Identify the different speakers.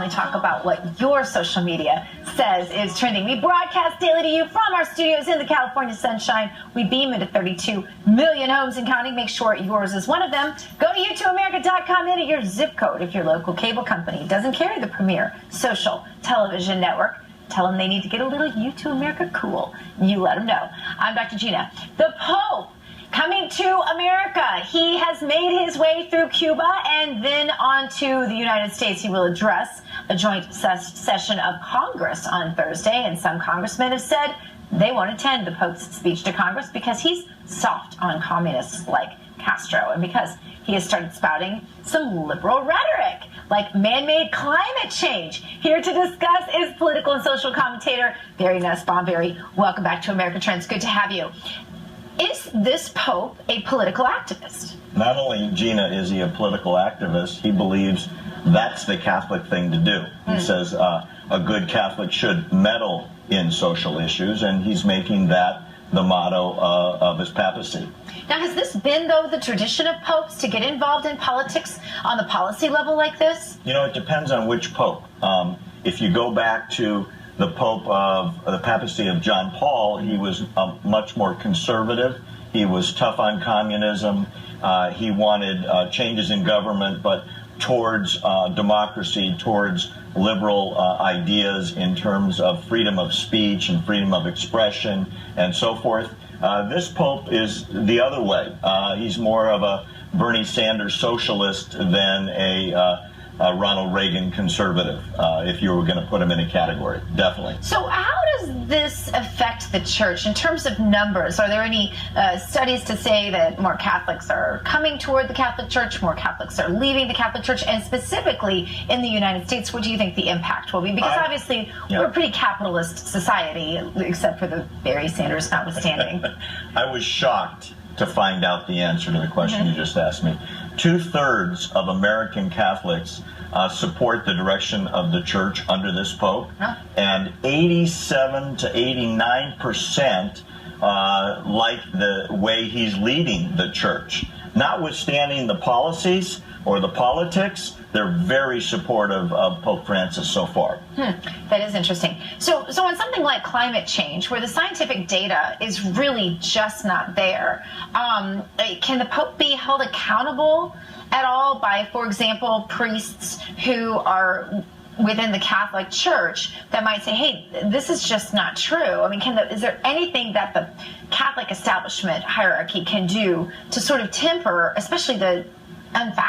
Speaker 1: finally talk about what your social media says is trending. We broadcast daily to you from our studios in the California sunshine. We beam into 32 million homes and counting. Make sure yours is one of them. Go to U2America.com, enter your zip code if your local cable company doesn't carry the premier social television network. Tell them they need to get a little U2 America cool. You let them know. I'm Dr. Gina. The Pope coming to America. He has made his way through Cuba and then on to the United States. He will address a joint session of Congress on Thursday, and some congressmen have said they won't attend the Pope's speech to Congress because he's soft on communists like Castro and because he has started spouting some liberal rhetoric like man-made climate change. Here to discuss is political and social commentator Barry Nussbaum. Barry, welcome back to America Trends. Good to have you. Is this Pope a political activist?
Speaker 2: Not only, Gina, is he a political activist, he believes that's the Catholic thing to do. He says a good Catholic should meddle in social issues, and he's making that the motto of his papacy.
Speaker 1: Now, has this been, though, the tradition of popes to get involved in politics on the policy level like this?
Speaker 2: You know, it depends on which pope. If you go back to the Pope of the papacy of John Paul, he was much more conservative. He was tough on communism. He wanted changes in government, but towards democracy, towards liberal ideas in terms of freedom of speech and freedom of expression and so forth. This Pope is the other way. He's more of a Bernie Sanders socialist than a Ronald Reagan conservative, if you were going to put him in a category, definitely.
Speaker 1: So how does this affect the church in terms of numbers? Are there any studies to say that more Catholics are coming toward the Catholic Church, more Catholics are leaving the Catholic Church, and specifically in the United States, what do you think the impact will be? Because obviously we're a pretty capitalist society, except for the Barry Sanders notwithstanding.
Speaker 2: I was shocked to find out the answer to the question you just asked me. 2/3 of American Catholics support the direction of the church under this Pope, and 87 to 89% like the way he's leading the church. Notwithstanding the policies or the politics, they're very supportive of Pope Francis so far.
Speaker 1: That is interesting. So on something like climate change, where the scientific data is really just not there, can the Pope be held accountable at all by, for example, priests who are within the Catholic Church that might say, hey, this is just not true? I mean, is there anything that the Catholic establishment hierarchy can do to sort of temper, especially the unfashionable